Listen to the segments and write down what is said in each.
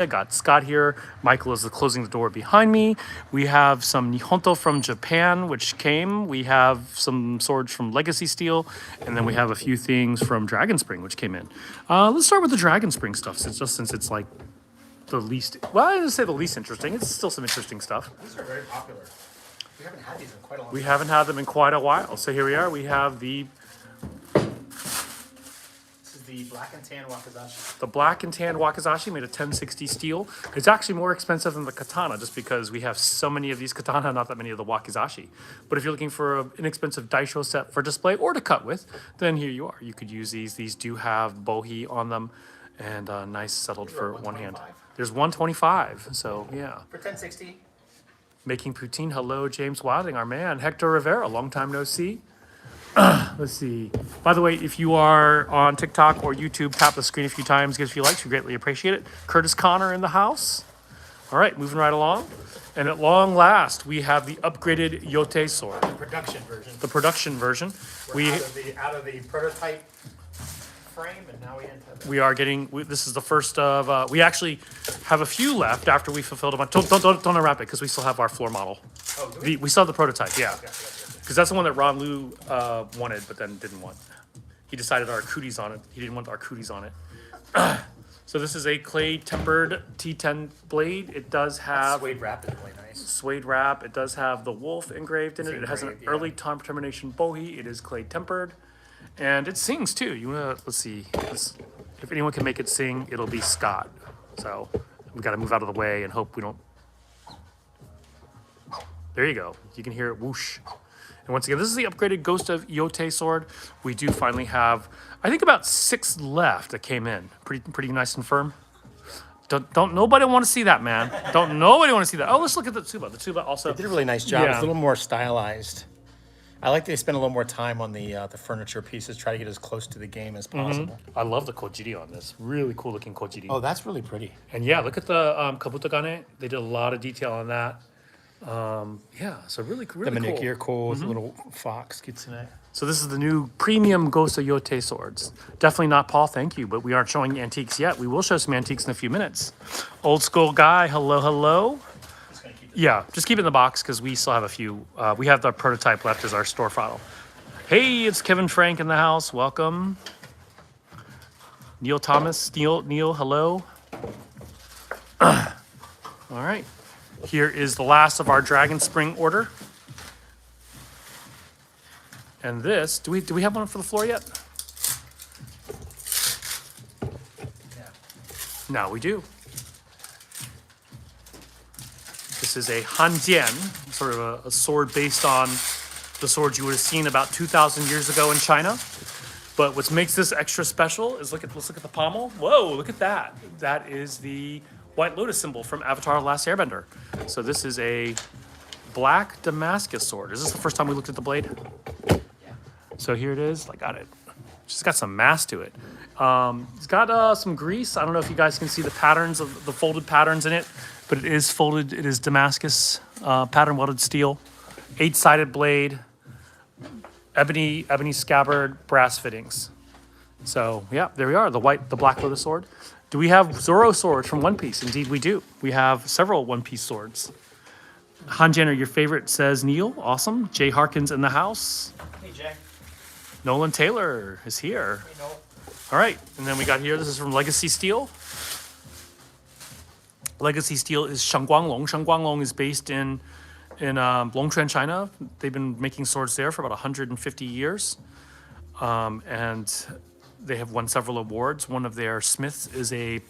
I got Scott here. Michael is closing the door behind me. We have some Nihonto from Japan, which came. We have some swords from Legacy Steel, and then we have a few things from Dragon Spring, which came in. Let's start with the Dragon Spring stuff, since it's like the least. Well, I didn't say the least interesting. It's still some interesting stuff. These are very popular. We haven't had these in quite a long time. We haven't had them in quite a while. So here we are. We have the black and tan wakizashi. The black and tan wakizashi made of 1060 steel. It's actually more expensive than the katana just because we have so many of these katana, not that many of the wakizashi. But if you're looking for an inexpensive daisho set for display or to cut with, then here you are. You could use these. These do have bohi on them and nice settled for one hand. There's 125, so yeah. For 1060. Making poutine. Hello, James Wilding, our man. Hector Rivera, long time no see. Let's see. By the way, if you are on TikTok or YouTube, tap the screen a few times, give us a few likes. We greatly appreciate it. Curtis Connor in the house. All right, moving right along. And at long last, we have the upgraded Yote sword. The production version. The production version. We're out of the prototype frame, and now we are getting. This is the first of. We actually have a few left after we fulfilled a bunch. Don't unwrap it because we still have our floor model. Oh, do we still have the prototype. Yeah. Okay. Because that's the one that Ron Liu wanted, but then didn't want. He decided our cooties on it. He didn't want our cooties on it. So this is a clay tempered T10 blade. It does have suede wrap is really nice. Suede wrap. It does have the wolf engraved in it. It has an early time termination bohi. It is clay tempered, and it sings too. Let's see. If anyone can make it sing, it'll be Scott. So we got to move out of the way and hope we don't. There you go. You can hear it whoosh. And once again, this is the upgraded Ghost of Yote sword. We do finally have, I think, about 6 left that came in. Pretty nice and firm. Don't nobody want to see that, man. Don't nobody want to see that. Oh, let's look at the tsuba. The tsuba also. They did a really nice job. Yeah. It's a little more stylized. I like they spend a little more time on the furniture pieces, try to get as close to the game as possible. I love the kojiri on this. Really cool looking kojiri. Oh, that's really pretty. And yeah, look at the kabutagane. They did a lot of detail on that. Yeah, so really cool. The maneki are cool with a little fox kitsune. So this is the new premium Ghost of Yote swords. Definitely not Paul, thank you, but we aren't showing antiques yet. We will show some antiques in a few minutes. Old school guy, hello. Yeah, just keep it in the box because we still have a few. We have the prototype left as our store file. Hey, it's Kevin Frank in the house. Welcome. Neil Thomas, Neil, hello. All right. Here is the last of our Dragon Spring order. And this, do we have one for the floor yet? Yeah. Now we do. This is a Hanjian, sort of a sword based on the swords you would have seen about 2,000 years ago in China. But what makes this extra special is let's look at the pommel. Whoa, look at that. That is the White Lotus symbol from Avatar: Last Airbender. So this is a black Damascus sword. Is this the first time we looked at the blade? Yeah. So here it is. I got it. Just got some mass to it. It's got some grease. I don't know if you guys can see the patterns of the folded patterns in it, but it is folded. It is Damascus pattern welded steel, 8-sided blade, ebony scabbard, brass fittings. So yeah, there we are. The Black Lotus sword. Do we have Zoro swords from One Piece? Indeed, we do. We have several One Piece swords. Hanjian, your favorite, says Neil. Awesome. Jay Harkins in the house. Hey, Jay. Nolan Taylor is here. Hey, Noel. All right, and then we got here. This is from Legacy Steel. Legacy Steel is Shangguanglong. Shangguanglong is based in Longchuan, China. They've been making swords there for about 150 years, and they have won several awards. One of their smiths is I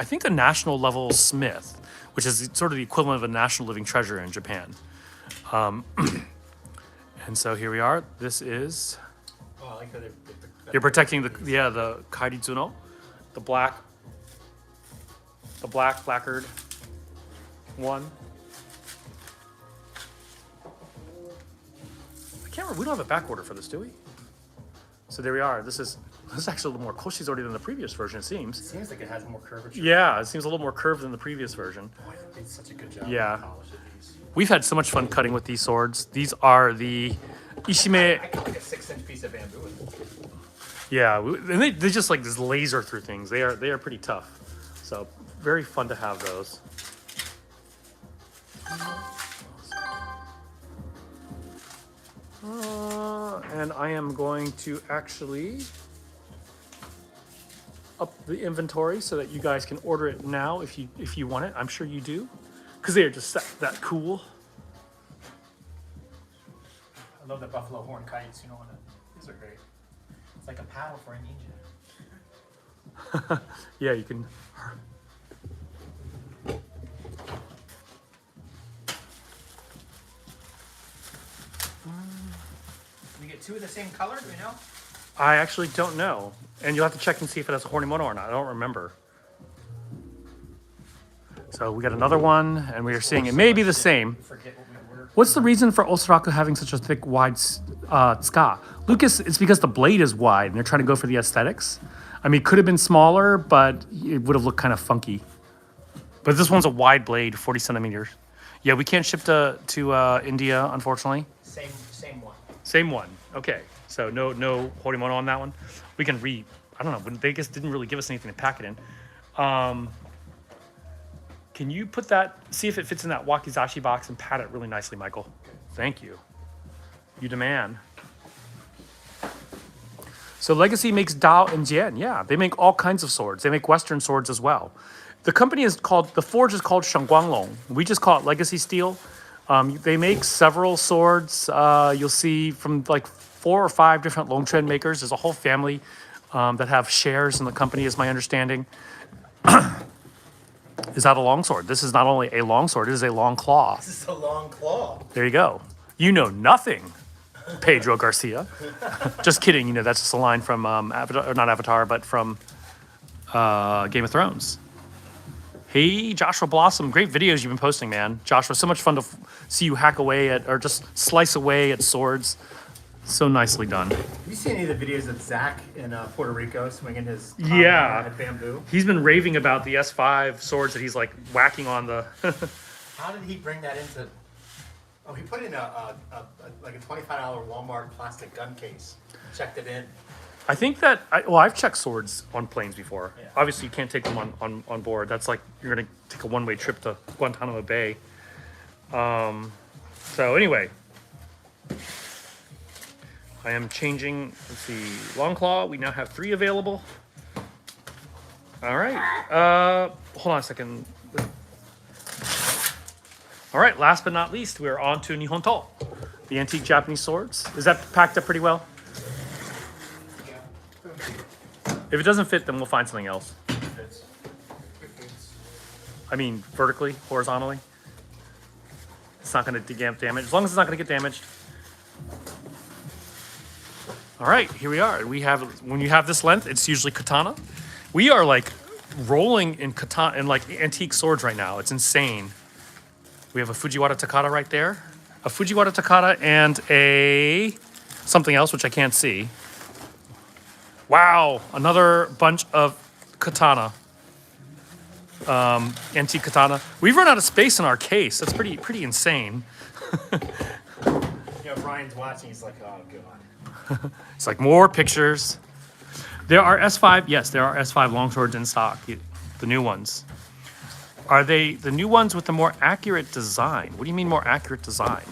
think a national level smith, which is sort of the equivalent of a national living treasure in Japan. And so here we are. This is. Oh, I like that You're protecting the Kairitsuno, the lacquered one. I can't remember. We don't have a back order for this, do we? So there we are. This is actually a little more Koshi's already than the previous version, it seems. It seems like it has more curvature. Yeah, it seems a little more curved than the previous version. Boy, they did such a good job. Yeah. Of polishing these. We've had so much fun cutting with these swords. These are the Ishime. I could make a 6-inch piece of bamboo with them. Yeah, and they just like this laser through things. They are pretty tough. So very fun to have those. And I am going to actually up the inventory so that you guys can order it now if you want it. I'm sure you do, because they are just that cool. I love the buffalo horn kites. You know what? These are great. It's like a paddle for a ninja. Yeah, you can. We get two of the same color, do you know? I actually don't know, and you'll have to check and see if it has a Horimono or not. I don't remember. So we got another one, and we are seeing it may be the same. Forget what we ordered. What's the reason for Osaraku having such a thick, wide ska? Lucas, it's because the blade is wide, and they're trying to go for the aesthetics. I mean, it could have been smaller, but it would have looked kind of funky. But this one's a wide blade, 40 centimeters. Yeah, we can't ship to India, unfortunately. Same one. Same one. Okay. So no Horimono on that one. We can I don't know. They just didn't really give us anything to pack it in. Can you put that, see if it fits in that wakizashi box and pat it really nicely, Michael? Thank you. You demand. So Legacy makes Dao and Jian. Yeah, they make all kinds of swords. They make Western swords as well. The company is called, the forge is called Shangguanglong. We just call it Legacy Steel. They make several swords. You'll see from like 4 or 5 different Longquan makers. There's a whole family that have shares in the company, is my understanding. Is that a longsword? This is not only a longsword, it is a long claw. This is a long claw. There you go. You know nothing, Pedro Garcia. Just kidding. You know, that's just a line from Avatar, or not Avatar, but from Game of Thrones. Hey, Joshua Blossom. Great videos you've been posting, man. Joshua, so much fun to see you hack away at, or just slice away at swords. So nicely done. Have you seen any of the videos of Zach in Puerto Rico swinging his at bamboo? He's been raving about the S5 swords that he's like whacking on the... How did he bring that into... Oh, he put in like a $25 Walmart plastic gun case. Checked it in. I think that, I've checked swords on planes before. Yeah. Obviously, you can't take them on board. That's like, you're going to take a one-way trip to Guantanamo Bay. So anyway, I am changing, let's see, Long Claw. We now have 3 available. All right. Hold on a second. All right, last but not least, we're on to Nihonto, the antique Japanese swords. Is that packed up pretty well? If it doesn't fit, then we'll find something else. I mean, vertically, horizontally. It's not going to get damaged. As long as it's not going to get damaged. All right, here we are. When you have this length, it's usually katana. We are like rolling in katana and like antique swords right now. It's insane. We have a Fujiwara Takata right there, a Fujiwara Takata, and a something else which I can't see. Wow, another bunch of katana, antique katana. We've run out of space in our case. That's pretty insane. Yeah, Brian's watching. He's like, oh god. It's like more pictures. There are S5. Yes, there are S5 longswords in stock. The new ones. Are they the new ones with the more accurate design? What do you mean more accurate design?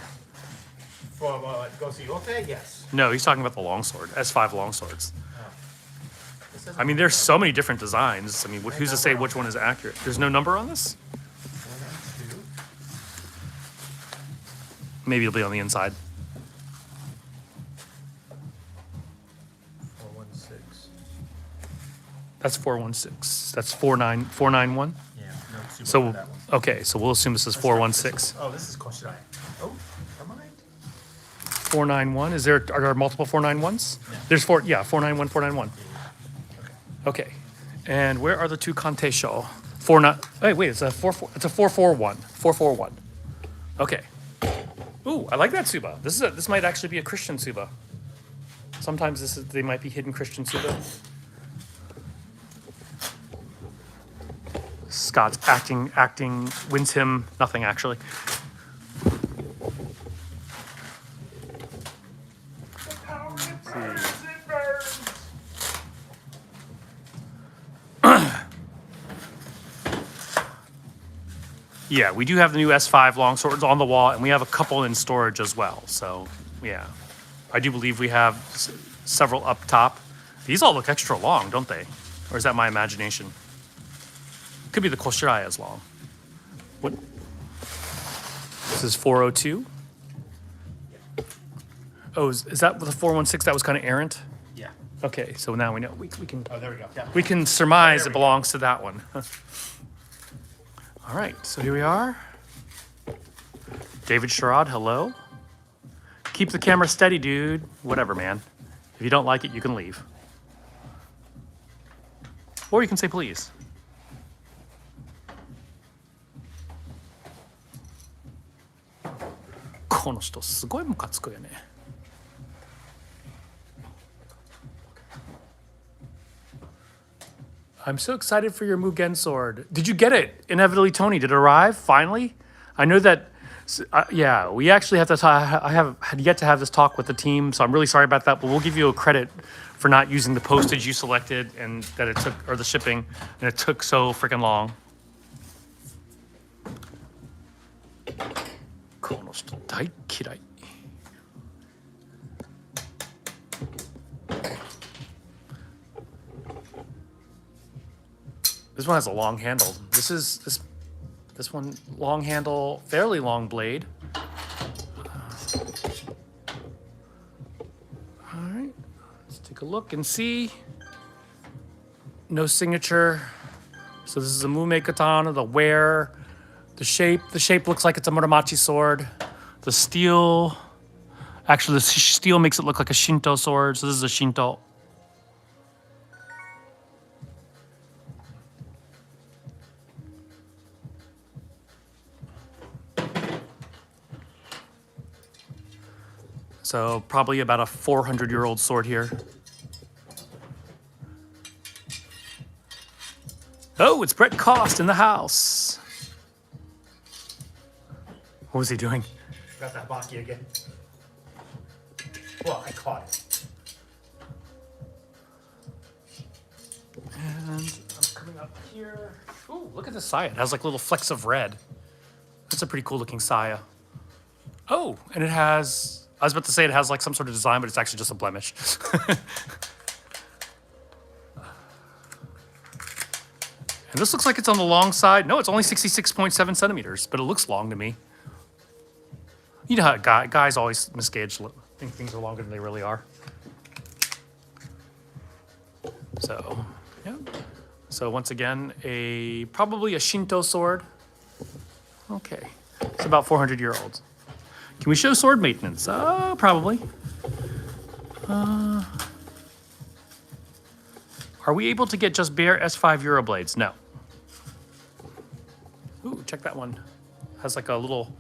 From Gosuyote? Yes. No, he's talking about the longsword, S5 longswords. This isn't- I mean, there's so many different designs. I mean, who's to say which one is accurate? There's no number on this? Maybe it'll be on the inside. 416. That's 416. That's 491. Yeah, no, super So, that one. okay, so we'll assume this is 416. Oh, this is Koshirai. Oh, never mind. 491. Are there multiple 491s? Yeah. There's 491, 491. Okay. And where are the 2 Kantesho? Wait, it's a 441. 441. Okay. Ooh, I like that Tsuba. This might actually be a Christian Tsuba. Sometimes they might be hidden Christian Tsuba. Scott's acting wins him nothing actually. Yeah, we do have the new S5 long swords on the wall, and we have a couple in storage as well. So, yeah. I do believe we have several up top. These all look extra long, don't they? Or is that my imagination? Could be the Koshirai as long. What? This is 402? Oh, is that the 416 that was kind of errant? Yeah. Okay, so now we know. We can Oh, there we go. Yeah. we can surmise There it we belongs to that one. All right, so here we are. David Sherrod, hello. Keep the camera steady, dude. Whatever, man. If you don't like it, you can leave. Or you can say please. Kono shito sugoi mukatsuku yo ne. I'm so excited for your Mugen sword. Did you get it? Inevitably, Tony, did it arrive finally? I know that, yeah, we actually have to talk. I had yet to have this talk with the team, so I'm really sorry about that, but we'll give you a credit for not using the postage you selected and that it took, or the shipping, and it took so freaking long. Kono shito dai kirai. This one has a long handle. This one long handle, fairly long blade. All right, let's take a look and see. No signature. So this is a Mume Katana, the wear, the shape. The shape looks like it's a Muramachi sword. The steel, actually the steel makes it look like a Shinto sword. So this is a Shinto. So probably about a 400-year-old sword here. Oh, it's Brett Cost in the house. What was he doing? Got that Baki again. Well, I caught it. And I'm coming up here. Ooh, look at the saya. It has like little flecks of red. That's a pretty cool looking saya. Oh, and it has, I was about to say it has like some sort of design, but it's actually just a blemish. And this looks like it's on the long side. No, it's only 66.7 centimeters, but it looks long to me. You know how guys always misgauge, think things are longer than they really are. So, yeah. So once again, probably a Shinto sword. Okay, it's about 400-year-old. Can we show sword maintenance? Probably. Are we able to get just bare S5 Euroblades? No. Ooh, check that one. Has like a little,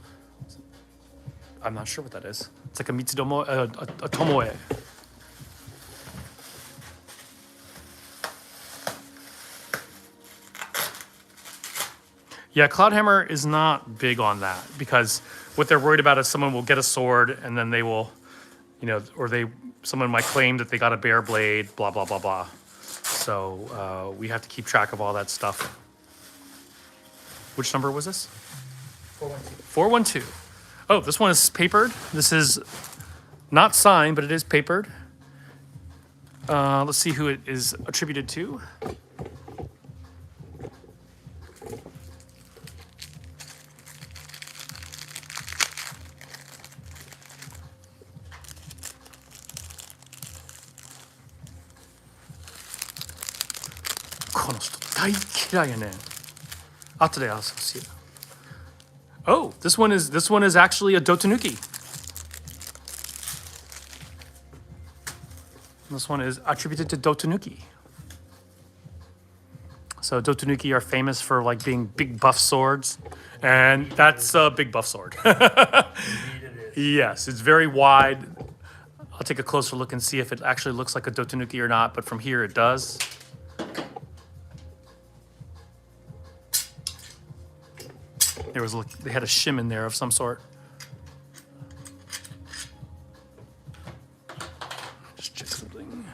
I'm not sure what that is. It's like a Mitsudomo, a Tomoe. Yeah, Cloudhammer is not big on that because what they're worried about is someone will get a sword and then they will, you know, or someone might claim that they got a bare blade, blah, blah, blah, blah. So we have to keep track of all that stuff. Which number was this? 412. 412. Oh, this one is papered. This is not signed, but it is papered. Let's see who it is attributed to. Oh, this one is actually a Dotanuki. This one is attributed to Dotanuki. So Dotanuki are famous for like being big buff swords, and that's a big buff sword. Yes, it's very wide. I'll take a closer look and see if it actually looks like a Dotanuki or not, but from here it does. They had a shim in there of some sort. Just check something.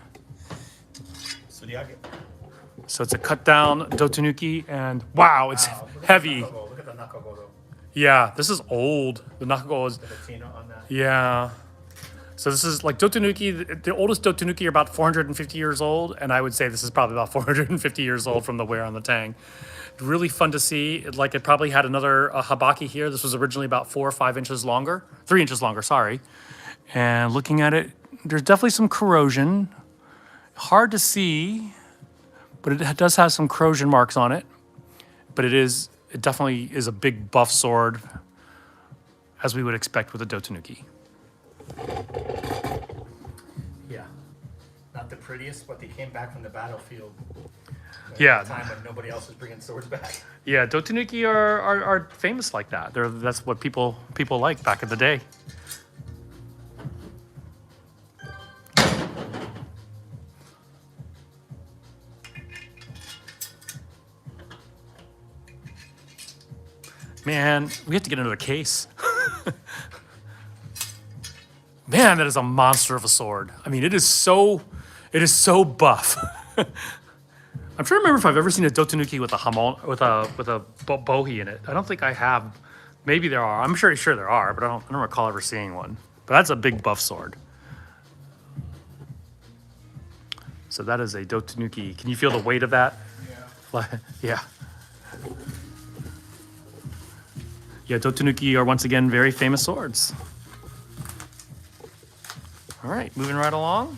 So it's a cut down Dotanuki, and wow, it's heavy. Look at the Nakagoro, Yeah, this is old. The Nakugo is, the patina on that. yeah. So this is like Dotanuki, the oldest Dotanuki are about 450 years old, and I would say this is probably about 450 years old from the wear on the tang. Really fun to see. It probably had another habaki here. This was originally about 4 or 5 inches longer, 3 inches longer, sorry. And looking at it, there's definitely some corrosion. Hard to see, but it does have some corrosion marks on it. But it definitely is a big buff sword, as we would expect with a Dotanuki. Yeah, not the prettiest, but they came back from the battlefield. Yeah. At a time when nobody else was bringing swords back. Yeah, Dotanuki are famous like that. That's what people like back in the day. Man, we have to get into the case. Man, that is a monster of a sword. I mean, it is so buff. I'm trying to remember if I've ever seen a Dotanuki with a bohi in it. I don't think I have. Maybe there are. I'm sure there are, but I don't recall ever seeing one. But that's a big buff sword. So that is a Dotanuki. Can you feel the weight of that? Yeah. Yeah. Yeah, Dotanuki are once again very famous swords. All right, moving right along.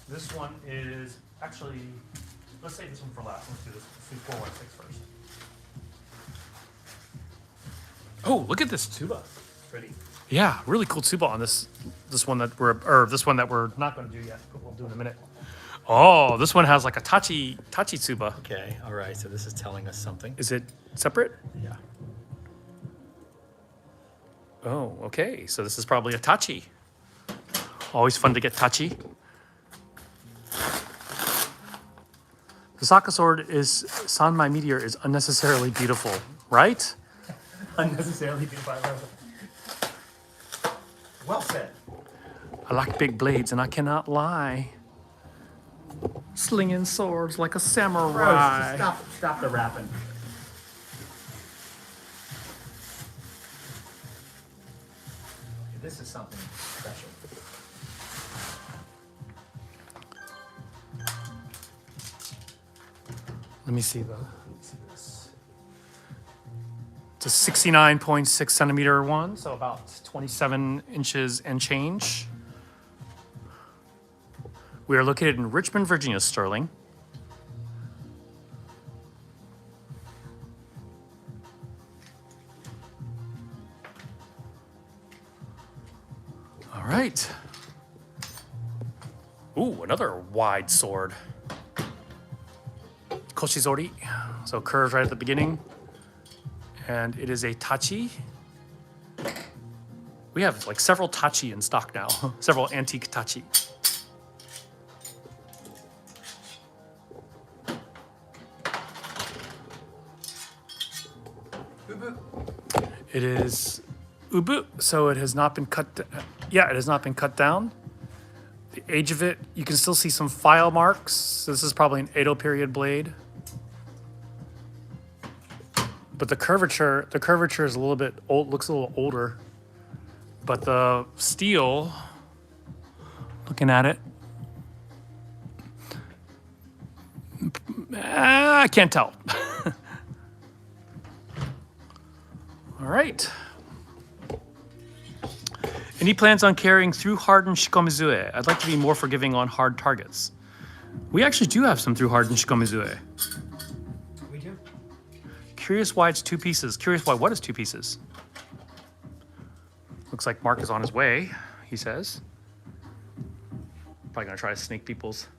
This one is actually, let's save this one for last. Let's do this. Let's do 416 first. Oh, look at this tuba. Pretty. Yeah, really cool tuba on this one that we're not going to do yet, but we'll do in a minute. Oh, this one has like a tachi tuba. Okay, all right, so this is telling us something. Is it separate? Yeah. Oh, okay. So this is probably a tachi. Always fun to get tachi. The Saka sword is Sanmai Meteor is unnecessarily beautiful, right? Unnecessarily beautiful. Well said. I like big blades and I cannot lie. Slinging swords like a samurai. Gross, stop the rapping. This is something special. Let me see this. It's a 69.6 centimeter one, so about 27 inches and change. We are located in Richmond, Virginia, Sterling. All right. Ooh, another wide sword. Koshizori, so curves right at the beginning. And it is a tachi. We have like several tachi in stock now, several antique tachi. It is ubu, so it has not been cut. Yeah, it has not been cut down. The age of it, you can still see some file marks. This is probably an Edo period blade. But the curvature is a little bit old, looks a little older. But the steel, looking at it, I can't tell. All right. Any plans on carrying through hardened Shikomizue? I'd like to be more forgiving on hard targets. We actually do have some through hardened Shikomizue. We do. Curious why it's 2 pieces. Curious why what is 2 pieces? Looks like Mark is on his way, he says. Probably gonna try to sneak people's.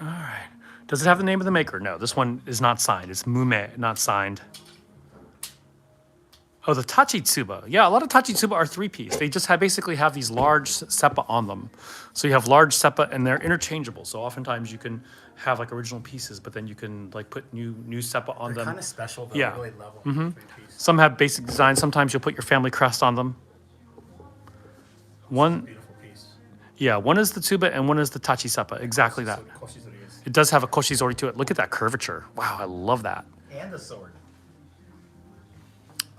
All right. Does it have the name of the maker? No, this one is not signed. It's Mume, not signed. Oh, the Tachitsuba. Yeah, a lot of Tachitsuba are 3-piece. They just basically have these large seppa on them. So you have large seppa and they're interchangeable. So oftentimes you can have like original pieces, but then you can like put new seppa on They're them. kind of special, though. Yeah. I really love them. Three-piece. Some have basic design. Sometimes you'll put your family crest on them. One, Beautiful piece. yeah, one is the Tsuba and one is the Tachi seppa. Exactly that. It does have a koshizori to it. Look at that curvature. Wow, I love that. And the sword.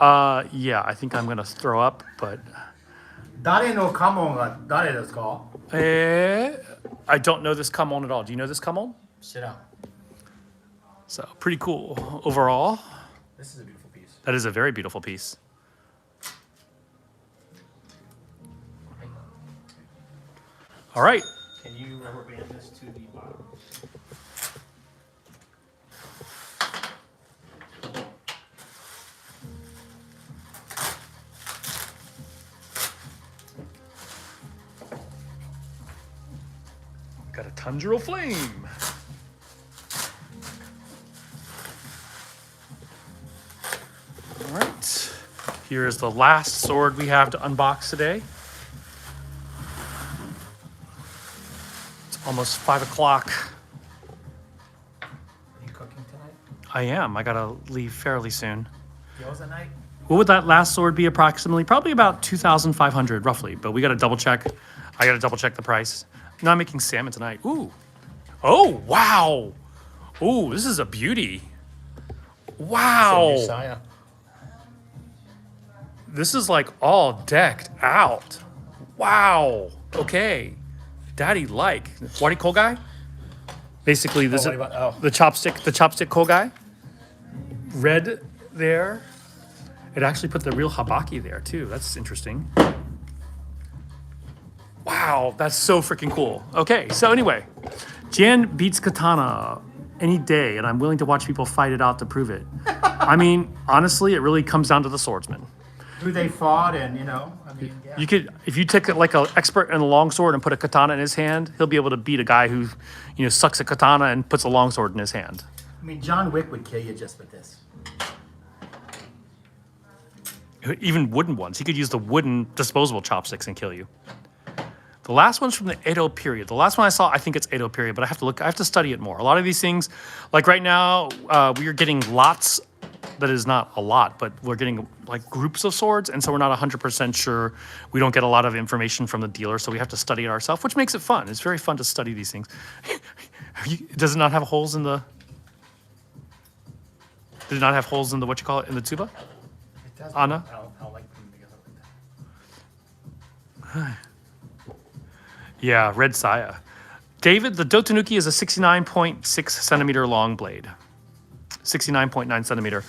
Yeah, I think I'm gonna throw up, but 誰の家紋が誰ですか? I don't know this kamon at all. Do you know this kamon? 知らん. So pretty cool overall. This is a beautiful piece. That is a very beautiful piece. All right. Can you rubber band this to the bottom? Got a Tanjiro Flame. All right. Here is the last sword we have to unbox today. It's almost 5 o'clock. Are you cooking tonight? I am. I gotta leave fairly soon. Gyoza night? What would that last sword be approximately? Probably about 2,500 roughly, but we gotta double check. I gotta double check the price. No, I'm making salmon tonight. Ooh. Oh, wow. Ooh, this is a beauty. Wow. Saya. This is like all decked out. Wow. Okay. Daddy like. Wadi Kogai? Basically, this what is about- the chopstick Kogai. Red there. It actually put the real habaki there too. That's interesting. Wow, that's so freaking cool. Okay, so anyway, Jan beats Katana any day, and I'm willing to watch people fight it out to prove it. I mean, honestly, it really comes down to the swordsman. Who they fought and, you know, I mean, yeah. You could, if you take like an expert in a longsword and put a katana in his hand, he'll be able to beat a guy who, you know, sucks a katana and puts a longsword in his hand. I mean, John Wick would kill you just with this. Even wooden ones. He could use the wooden disposable chopsticks and kill you. The last one's from the Edo period. The last one I saw, I think it's Edo period, but I have to look. I have to study it more. A lot of these things, like right now, we are getting lots. That is not a lot, but we're getting like groups of swords, and so we're not 100% sure. We don't get a lot of information from the dealer, so we have to study it ourselves, which makes it fun. It's very fun to study these things. Does it not have holes in the? Did it not have holes in the what you call it in the tuba? It does. Anna? I'll like put them together like that. Yeah, red saya. David, the Dotanuki is a 69.6 centimeter long blade. 69.9 centimeter.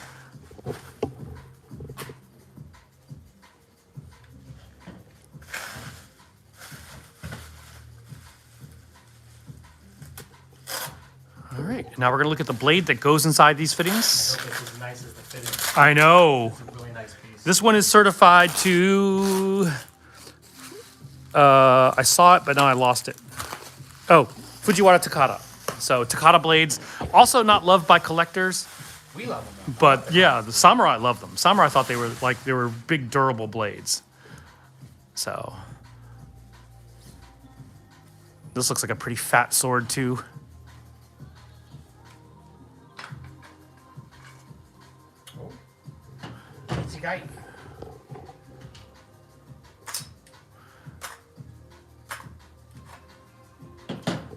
All right, now we're gonna look at the blade that goes inside these fittings. This is as nice as the fitting. I know. It's a really nice piece. This one is certified to, I saw it, but now I lost it. Oh, Fujiwara Takata. So Takata blades, also not loved by collectors, We love them. but yeah, the samurai love them. Samurai thought they were big durable blades. So this looks like a pretty fat sword too. Oh. Easy guy.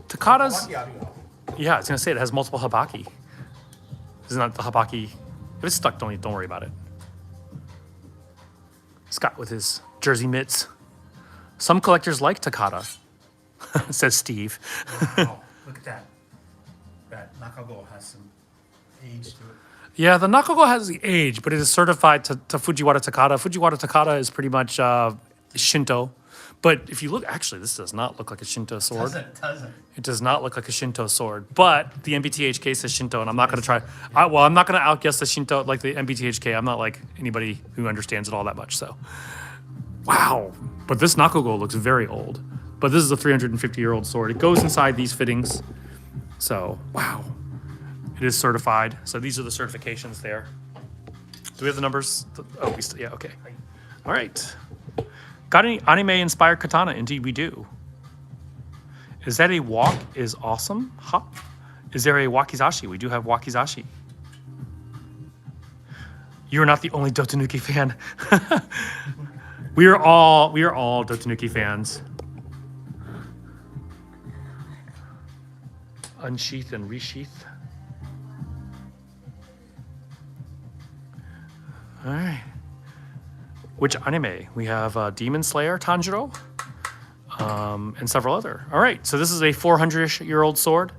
Takata's, Lucky audio. yeah, I was gonna say it has multiple habaki. Isn't that the habaki? If it's stuck, don't worry about it. Scott with his jersey mitts. Some collectors like Takata, says Steve. Oh, look at that. That Nakago has some age to it. Yeah, the Nakago has the age, but it is certified to Fujiwara Takata. Fujiwara Takata is pretty much Shinto. But if you look, actually, this does not look like a Shinto sword. Doesn't. It does not look like a Shinto sword. But the MBTHK says Shinto, and I'm not going to try. I'm not going to outguess the Shinto, like the MBTHK. I'm not like anybody who understands it all that much. So, wow. But this Nakago looks very old. But this is a 350-year-old sword. It goes inside these fittings. So, wow. It is certified. So these are the certifications there. Do we have the numbers? Oh, yeah, okay. All right. Got any anime-inspired katana? Indeed, we do. Is that a walk is awesome? Hop. Is there a wakizashi? We do have wakizashi. You're not the only Dotanuki fan. We are all Dotanuki fans. Unsheath and resheath. All right. Which anime? We have Demon Slayer Tanjiro, and several other. All right, so this is a 400-ish-year-old sword,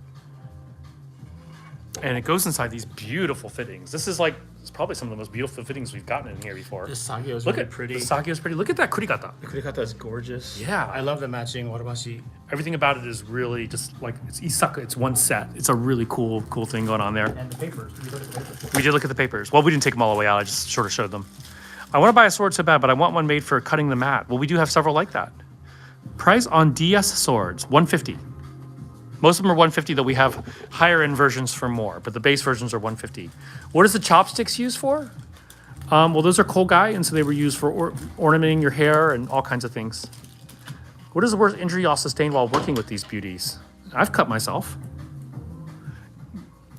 and it goes inside these beautiful fittings. This is like, it's probably some of the most beautiful fittings we've gotten in here before. This Sagyo is Look really at pretty. the Sagyo is pretty. Look at that kurikata. The kurikata is gorgeous. Yeah. I love the matching warabashi. Everything about it is really just like, it's isaka. It's one set. It's a really cool thing going on there. And the papers. We look at the papers. We did look at the papers. Well, we didn't take them all the way out. I just sort of showed them. I want to buy a sword so bad, but I want one made for cutting the mat. Well, we do have several like that. Price on DS swords, $150. Most of them are $150, though we have higher end versions for more, but the base versions are $150. What is the chopsticks used for? Well, those are kogai, and so they were used for ornamenting your hair and all kinds of things. What is the worst injury y'all sustained while working with these beauties? I've cut myself.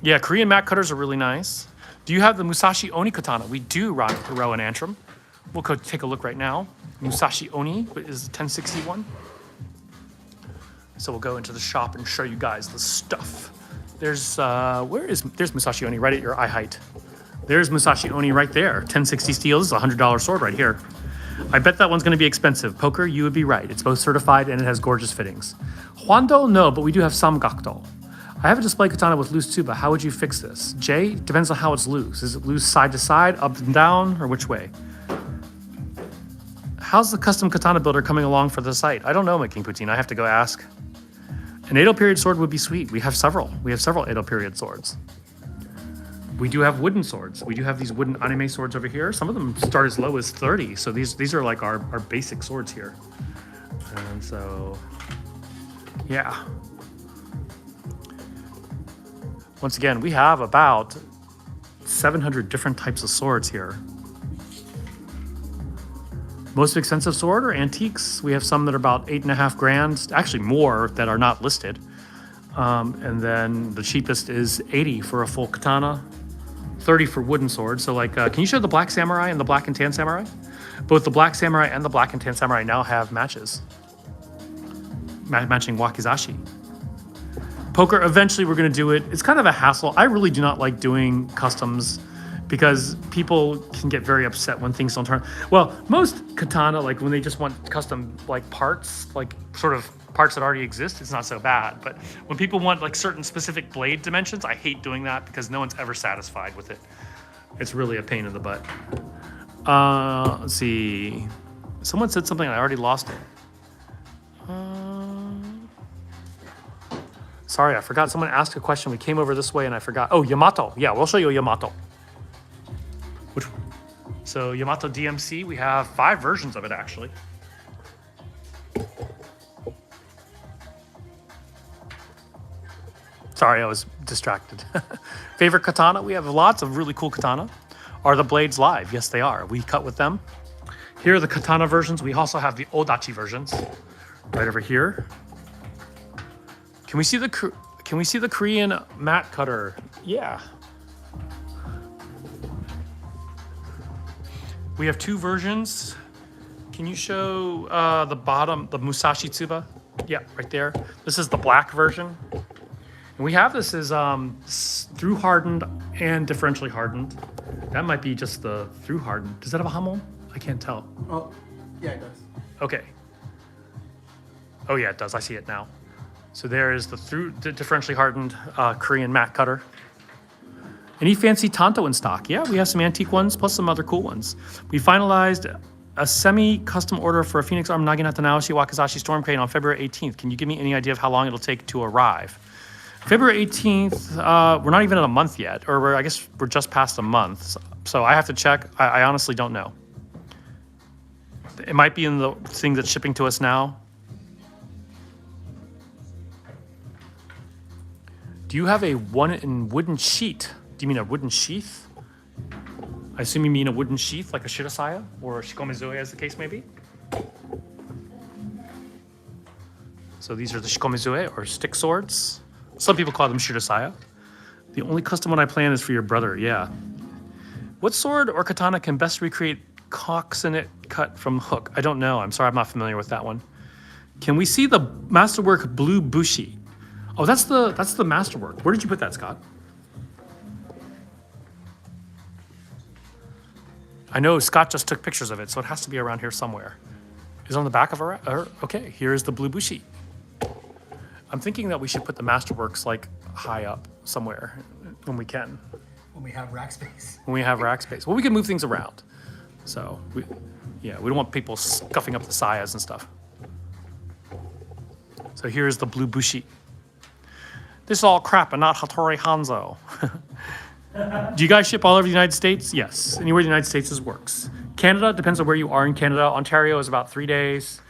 Yeah, Korean mat cutters are really nice. Do you have the Musashi Oni katana? We do, Rowan Antrim. We'll go take a look right now. Musashi Oni is 1061. So we'll go into the shop and show you guys the stuff. There's there's Musashi Oni right at your eye height. There's Musashi Oni right there. 1060 steel. This is a $100 sword right here. I bet that one's going to be expensive. Poker, you would be right. It's both certified and it has gorgeous fittings. Hwando, no, but we do have Samgakdo. I have a display katana with loose tuba. How would you fix this? Jay, depends on how it's loose. Is it loose side to side, up and down, or which way? How's the custom katana builder coming along for the site? I don't know, King Poutine. I have to go ask. An Edo period sword would be sweet. We have several. We have several Edo period swords. We do have wooden swords. We do have these wooden anime swords over here. Some of them start as low as 30. So these are like our basic swords here. And so, yeah. Once again, we have about 700 different types of swords here. Most expensive sword or antiques. We have some that are about 8.5 grand, actually more that are not listed. And then the cheapest is 80 for a full katana, 30 for wooden sword. So like, can you show the black samurai and the black and tan samurai? Both the black samurai and the black and tan samurai now have matches. Matching wakizashi. Poker, eventually we're gonna do it. It's kind of a hassle. I really do not like doing customs because people can get very upset when things don't turn. Well, most katana, like when they just want custom like parts, like sort of parts that already exist, it's not so bad. But when people want like certain specific blade dimensions, I hate doing that because no one's ever satisfied with it. It's really a pain in the butt. Let's see. Someone said something, I already lost it. Sorry, I forgot. Someone asked a question. We came over this way and I forgot. Oh, Yamato. Yeah, we'll show you a Yamato. Which, so Yamato DMC, we have 5 versions of it actually. Sorry, I was distracted. Favorite katana? We have lots of really cool katana. Are the blades live? Yes, they are. We cut with them. Here are the katana versions. We also have the Odachi versions right over here. Can we see the Korean mat cutter? Yeah. We have 2 versions. Can you show the bottom, the Musashi Tsuba? Yeah, right there. This is the black version. And we have this as through hardened and differentially hardened. That might be just the through hardened. Does that have a hamon? I can't tell. Oh, yeah, it does. Okay. Oh yeah, it does. I see it now. So there is the differentially hardened Korean mat cutter. Any fancy Tanto in stock? Yeah, we have some antique ones, plus some other cool ones. We finalized a semi-custom order for a Phoenix Arm Naginata Naoshi Wakizashi Storm Crane on February 18th. Can you give me any idea of how long it'll take to arrive? February 18th, we're not even at a month yet, or I guess we're just past a month. So I have to check. I honestly don't know. It might be in the thing that's shipping to us now. Do you have a wooden sheet? Do you mean a wooden sheath? I assume you mean a wooden sheath like a shirasaya or a shikomizue as the case may be. So these are the shikomizue or stick swords. Some people call them Shirasaya. The only custom one I plan is for your brother. Yeah. What sword or katana can best recreate cocks in it cut from hook? I don't know. I'm sorry, I'm not familiar with that one. Can we see the masterwork blue bushi? Oh, that's the masterwork. Where did you put that, Scott? I know Scott just took pictures of it, so it has to be around here somewhere. Is it on the back of our? Okay, here's the blue bushi. I'm thinking that we should put the masterworks like high up somewhere when we can. When we have rack space. When we have rack space. Well, we can move things around. So, we don't want people scuffing up the sayas and stuff. So here's the blue bushi. This is all crap and not Hattori Hanzo. Do you guys ship all over the United States? Yes. Anywhere in the United States works. Canada, depends on where you are in Canada. Ontario is about 3 days.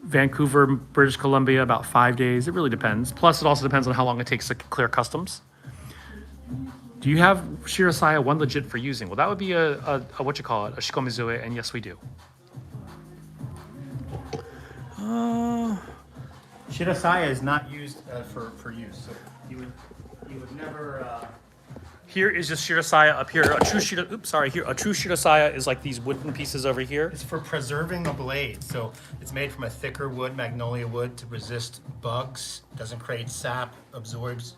Vancouver, British Columbia, about 5 days. It really depends. Plus, it also depends on how long it takes to clear customs. Do you have Shirasaya one legit for using? Well, that would be a what you call it, a Shikomizue, and yes, we do. Shirasaya is not used for use, so you would never. Here is just Shirasaya up here. A true Shirasaya is like these wooden pieces over here. It's for preserving the blade, so it's made from a thicker wood, magnolia wood, to resist bugs. Doesn't create sap, absorbs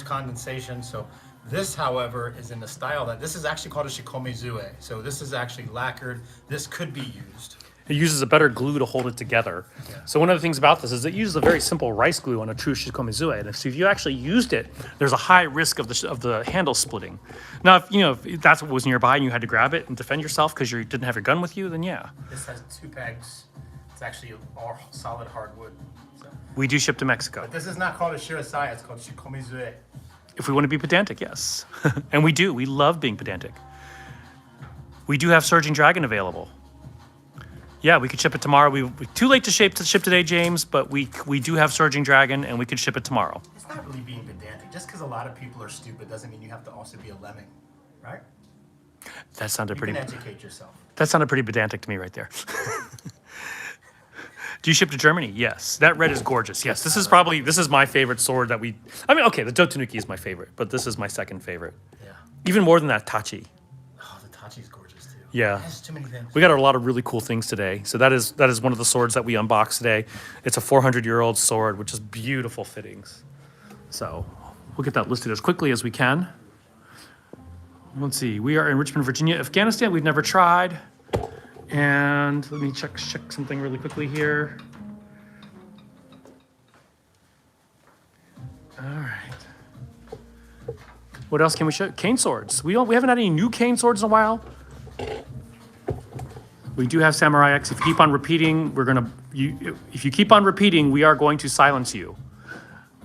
condensation. So this, however, is in the style that this is actually called a shikomizue. So this is actually lacquered. This could be used. It uses a better glue to hold it together. Yeah. So one of the things about this is it uses a very simple rice glue on a true shikomizue. And if you actually used it, there's a high risk of the handle splitting. Now, if that's what was nearby and you had to grab it and defend yourself because you didn't have your gun with you, then yeah. This has 2 pegs. It's actually all solid hardwood. So. We do ship to Mexico. But this is not called a shirasaya. It's called shikomizue. If we want to be pedantic, yes. And we do. We love being pedantic. We do have Surging Dragon available. Yeah, we could ship it tomorrow. We too late to ship today, James, but we do have Surging Dragon, and we could ship it tomorrow. It's not really being pedantic. Just because a lot of people are stupid doesn't mean you have to also be a lemming, right? That sounded pretty. You can educate yourself. That sounded pretty pedantic to me right there. Do you ship to Germany? Yes. That red is gorgeous. Yes, this is my favorite sword that we. I mean, okay, the Dotanuki is my favorite, but this is my second favorite. Yeah. Even more than that Tachi. Oh, the Tachi's gorgeous. Yeah, it has too many things. We got a lot of really cool things today. So that is one of the swords that we unboxed today. It's a 400-year-old sword, which is beautiful fittings. So we'll get that listed as quickly as we can. Let's see. We are in Richmond, Virginia. Afghanistan, we've never tried. And let me check something really quickly here. All right. What else can we show? Cane swords. We haven't had any new cane swords in a while. We do have Samurai X. If you keep on repeating, if you keep on repeating, we are going to silence you.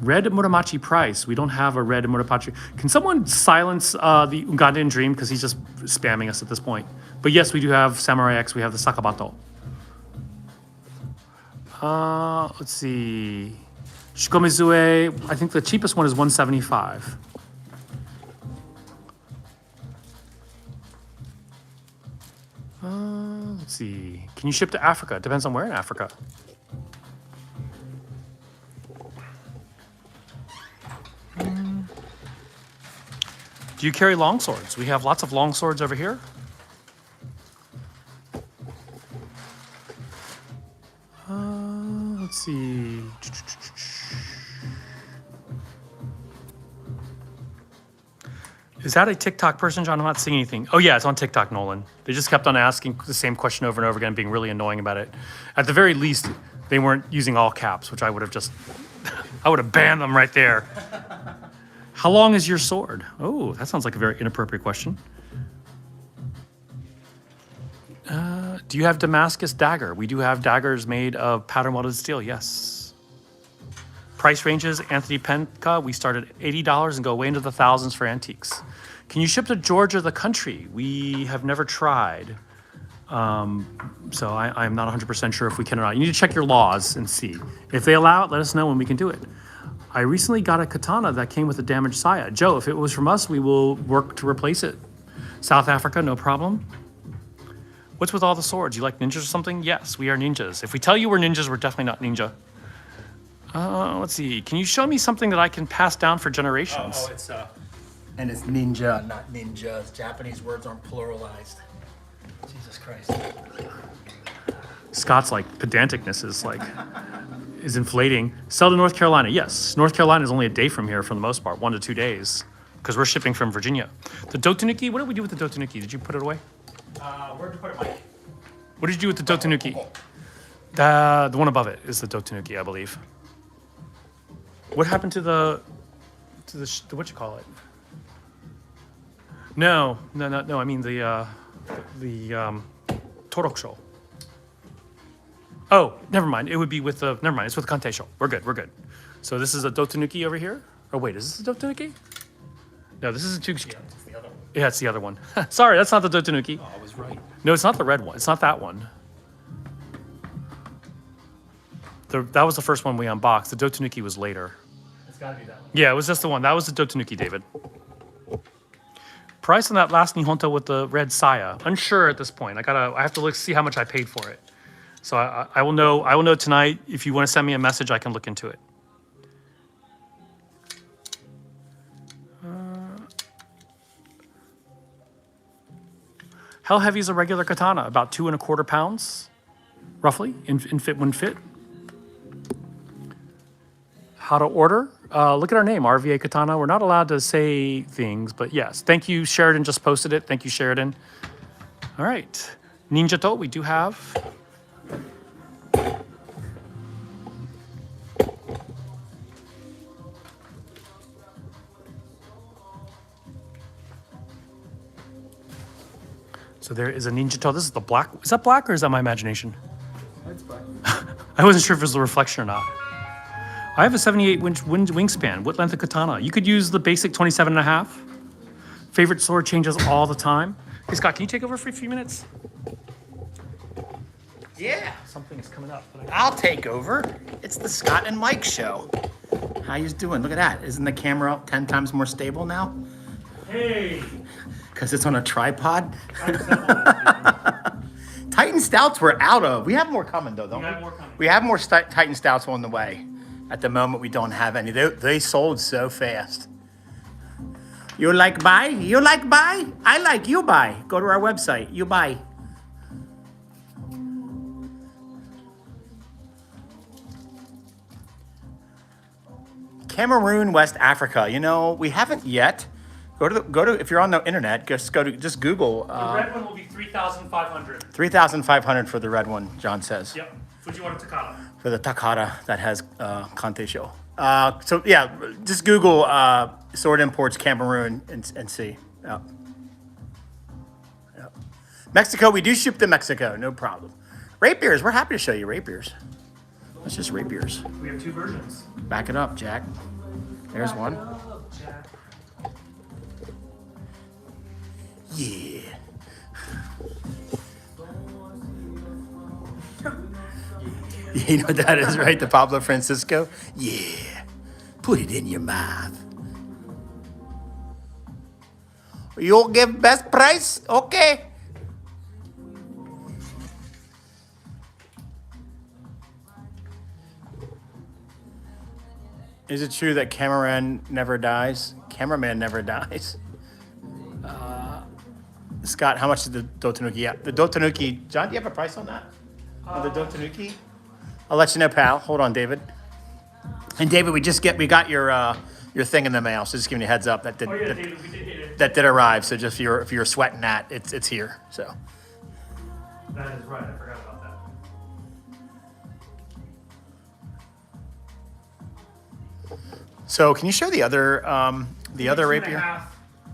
Red Muramachi price. We don't have a red Muramachi. Can someone silence the Ugandan Dream because he's just spamming us at this point? But yes, we do have Samurai X. We have the Sakabato. Let's see. Shikomizue. I think the cheapest one is $175. Let's see. Can you ship to Africa? Depends on where in Africa. Do you carry long swords? We have lots of long swords over here. Let's see. Is that a TikTok person, John? I'm not seeing anything. Oh, yeah, it's on TikTok, Nolan. They just kept on asking the same question over and over again, being really annoying about it. At the very least, they weren't using all caps, which I would have banned them right there. How long is your sword? Oh, that sounds like a very inappropriate question. Do you have Damascus dagger? We do have daggers made of pattern welded steel, yes. Price ranges, Anthony Penka, we start at $80 and go way into the thousands for antiques. Can you ship to Georgia, the country? We have never tried. So I'm not 100% sure if we can or not. You need to check your laws and see. If they allow it, let us know when we can do it. I recently got a katana that came with a damaged saya. Joe, if it was from us, we will work to replace it. South Africa, no problem. What's with all the swords? You like ninjas or something? Yes, we are ninjas. If we tell you we're ninjas, we're definitely not ninja. Let's see. Can you show me something that I can pass down for generations? It's and it's ninja, not ninjas. Japanese words aren't pluralized. Jesus Christ. Scott's like pedanticness is inflating. Sell to North Carolina. Yes, North Carolina is only a day from here for the most part, 1 to 2 days, because we're shipping from Virginia. The Dotanuki. What did we do with the Dotanuki? Did you put it away? Where'd you put it, Mike? What did you do with the Dotanuki? The one above it is the Dotanuki, I believe. What happened to the what you call it? No. I mean the Torokusho. Oh, never mind. It would be with the. Never mind. It's with Kanteisho. We're good. So this is a Dotanuki over here. Oh wait, is this a Dotanuki? No, this is a Tsushima. Yeah, it's the other one. Yeah, it's the other one. Sorry, that's not the Dotanuki. Oh, I was right. No, it's not the red one. It's not that one. That was the first one we unboxed. The Dotanuki was later. It's gotta be that one. Yeah, it was just the one. That was the Dotanuki, David. Price on that last Nihonto with the red saya. Unsure at this point. I have to look see how much I paid for it. So I will know. I will know tonight. If you want to send me a message, I can look into it. How heavy is a regular katana? About 2¼ pounds, roughly, in fit when fit. How to order? Look at our name, RVA Katana. We're not allowed to say things, but yes. Thank you, Sheridan just posted it. Thank you, Sheridan. All right. Ninjato, we do have. So there is a Ninjato. This is the black. Is that black or is that my imagination? It's black. I wasn't sure if it was the reflection or not. I have a 78-inch wingspan. What length of katana? You could use the basic 27.5. Favorite sword changes all the time. Hey, Scott, can you take over for a few minutes? Yeah, Something is coming up. I'll take over. It's the Scott and Mike show. How you doing? Look at that. Isn't the camera 10 times more stable now? Hey! Because it's on a tripod. Titan Stouts we're out of. We have more coming though, don't we? We have more coming. We have more Titan Stouts on the way. At the moment, we don't have any. They sold so fast. You like buy? You like buy? I like you buy. Go to our website. You buy. Cameroon, West Africa. You know, we haven't yet. Go to if you're on the internet, just Google. The red one will be 3,500. 3,500 for the red one. John says. Yep. Fujiwara Takata. For the Takata that has Kante show. So yeah, just Google sword imports Cameroon and see. Yeah. Yeah. Mexico, we do ship to Mexico, no problem. Rapiers, we're happy to show you rapiers. That's just rapiers. We have 2 versions. Back it up, Jack. There's one. Yeah. You know what that is, right? The Pablo Francisco? Yeah. Put it in your mouth. You'll give best price? Okay. Is it true that cameraman never dies? Cameraman never dies. Scott, how much is the Dotanuki? Yeah, the Dotanuki. John, do you have a price on that? On the Dotanuki? I'll let you know, pal. Hold on, David. And David, we got your thing in the mail, so just giving you a heads up that did David, we did get it. that did arrive. So just if you're sweating that, it's here. So. That is right. I forgot about that. So can you show the other rapier? 2.5.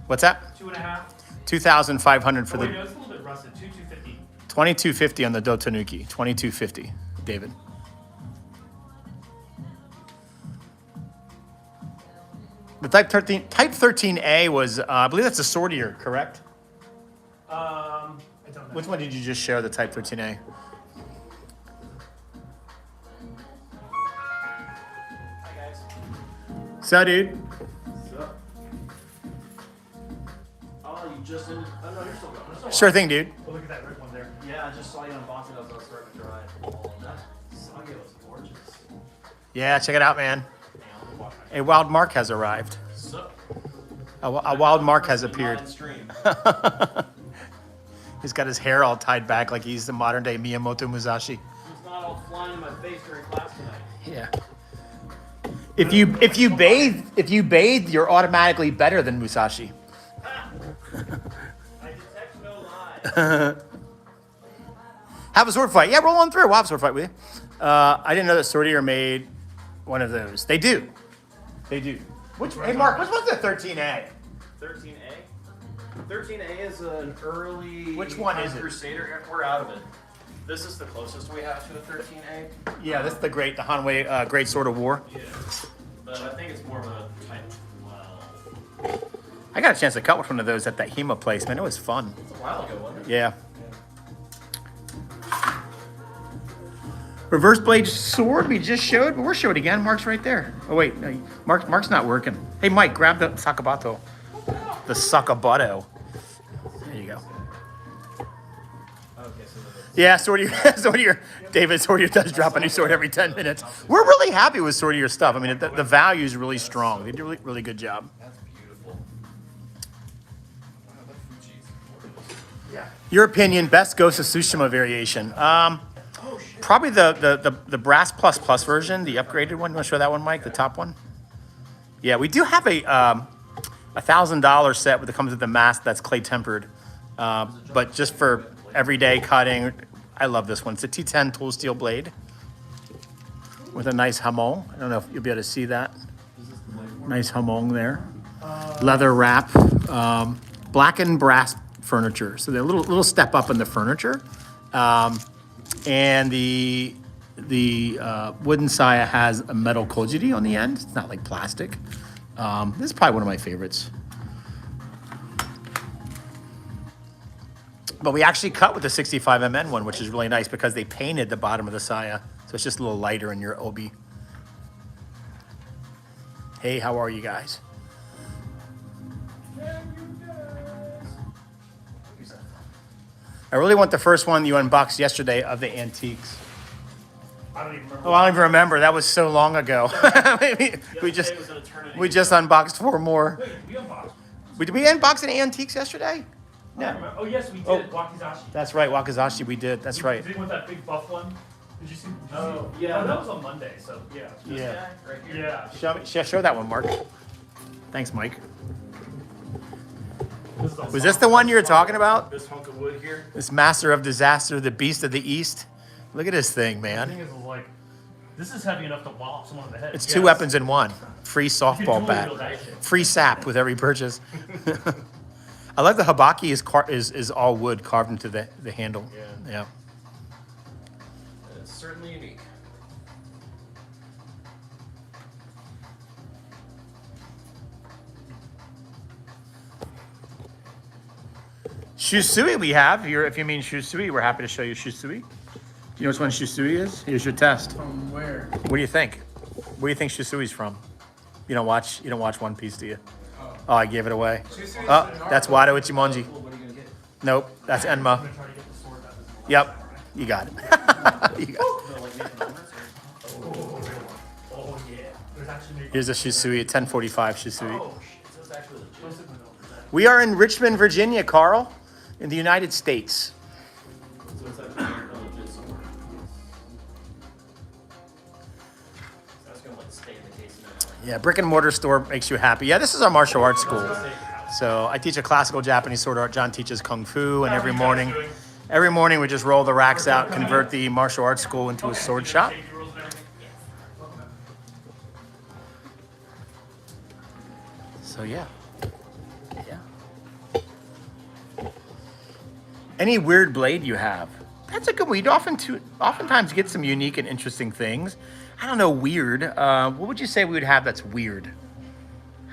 What's that? 2.5. 2,500 for Wait, the no, it's a little bit rusted. 2,250. 2250 on the Dotanuki. 2250, David. The Type 13A was, I believe that's a Swordier, correct? I don't know. Which one did you just show, the Type 13A? Hi guys. So, dude. What's up? Oh, you just in? Oh no, you're still going. That's all Sure thing, dude. Oh, look at that red one there. Yeah, I just saw you unbox it as I was starting to drive. Oh, that Sage was gorgeous. Yeah, check it out, man. A wild mark has arrived. So, A wild mark has appeared. live stream. He's got his hair all tied back like he's the modern day Miyamoto Musashi. It's not all flying in my face during class tonight. Yeah. If you bathe, you're automatically better than Musashi. I detect no lies. Have a sword fight. Yeah, roll on through. We'll have a sword fight with you. I didn't know that Swordier made one of those. They do. They do. Hey, Mark, which one's the 13A? 13A? 13A is an early Which one is it? Crusader. We're out of it. This is the closest we have to a 13A. Yeah, this is the Hanwei Great Sword of War. Yeah. But I think it's more of a type 12. I got a chance to cut one of those at that HEMA place, man. It was fun. It's a while ago, wasn't it? Yeah. Reverse blade sword we just showed, but we'll show it again. Mark's right there. Oh wait, no, Mark's not working. Hey Mike, grab the Sakabato. The Sakabato. There you go. Okay, so Yeah, Swordier, David, Swordier does drop a new sword every 10 minutes. We're really happy with Swordier stuff. I mean, the value is really strong. They do a really, really good job. that's beautiful. Wow, the Fuji's. Yeah. Your opinion, best Ghost of Tsushima variation? Oh, shit. Probably the Brass Plus Plus version, the upgraded one. You want to show that one, Mike? The top one? Yeah, we do have a $1,000 set that comes with the mask that's clay tempered. But just for everyday cutting, I love this one. It's a T10 tool steel blade with a nice hamon. I don't know if you'll be able to see that. Nice hamon there. Leather wrap, black and brass furniture. So they're a little step up in the furniture. And the wooden saya has a metal kojiri on the end. It's not like plastic. This is probably one of my favorites. But we actually cut with the 65 MN one, which is really nice because they painted the bottom of the saya. So it's just a little lighter in your obi. Hey, how are you guys? I really want the first one you unboxed yesterday of the antiques. I don't even remember. Oh, I don't even remember. That was so long ago. we just Yesterday was an eternity. we just unboxed 4 more. Wait, we unboxed. Did we unbox any antiques yesterday? I don't remember. Oh, yes, we did. Wakizashi. That's right, Wakizashi. We did. That's right. Did you want that big buff one? Did you see? Oh, yeah. Oh, that was on Monday, so yeah. This Yeah. guy right here. Yeah. Show that one, Mark. Thanks, Mike. This is a Was this the one you were talking about? This hunk of wood here. This Master of Disaster, the Beast of the East. Look at this thing, The man. thing is, like, this is heavy enough to wallop someone in the head. It's Yes. 2 weapons in one. Free You could softball dual bat. wield that shit. Free sap with every purchase. I like the habaki is all wood carved into the handle. Yeah. It's certainly unique. Shusui we have. If you mean Shusui, we're happy to show you Shusui. Do you know which one Shusui is? Here's your test. From where? What do you think? Where do you think Shusui's from? You don't watch One Piece, do you? Oh, I gave it away. Shusui Oh, is that's Wado Ichimonji. Well, what are you gonna get? Nope, that's Enma. I'm gonna try to get the sword out of this one. Yep, you got it. You got it. No, like Nathan Lawrence or- Oh, yeah. There's actually Here's a Shusui, a 1045 Shusui. Oh shit, so it's actually legit. We are in Richmond, Virginia, Carl, in the United States. So it's actually a legit sword. That's gonna like stay in the case and Yeah, brick and mortar store makes you happy. Yeah, this is our martial arts school. So I teach a classical Japanese sword art. John teaches kung fu, and every morning we just roll the racks out, convert the martial arts school into a sword shop. So yeah. Any weird blade you have? That's a good one. You'd oftentimes get some unique and interesting things. I don't know, weird. What would you say we would have that's weird?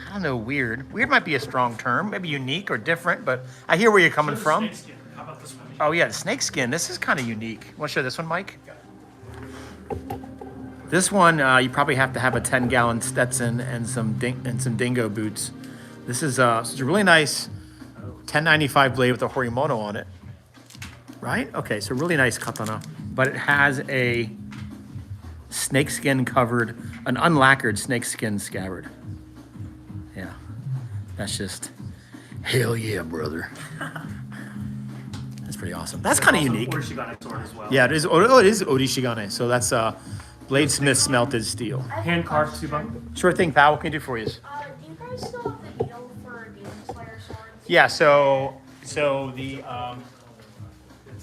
I don't know, weird. Weird might be a strong term. Maybe unique or different, but I hear where you're coming from. How about this one? Oh yeah, the snake skin. This is kind of unique. Want to show this one, Mike? This one, you probably have to have a 10-gallon Stetson and some dingo boots. This is a really nice 1095 blade with a Horimono on it. Right? Okay, so really nice katana, but it has a snakeskin covered, an unlacquered snakeskin scabbard. Yeah, that's just hell yeah, brother. That's pretty awesome. That's kind of unique. Orishigane sword as well. Yeah, it is. Oh, it is Orishigane. So that's bladesmith smelted steel. Hand carved Tsuba. Sure thing, pal. What can I do for you? Do you guys still have the deal for Demon Slayer swords? Yeah. So the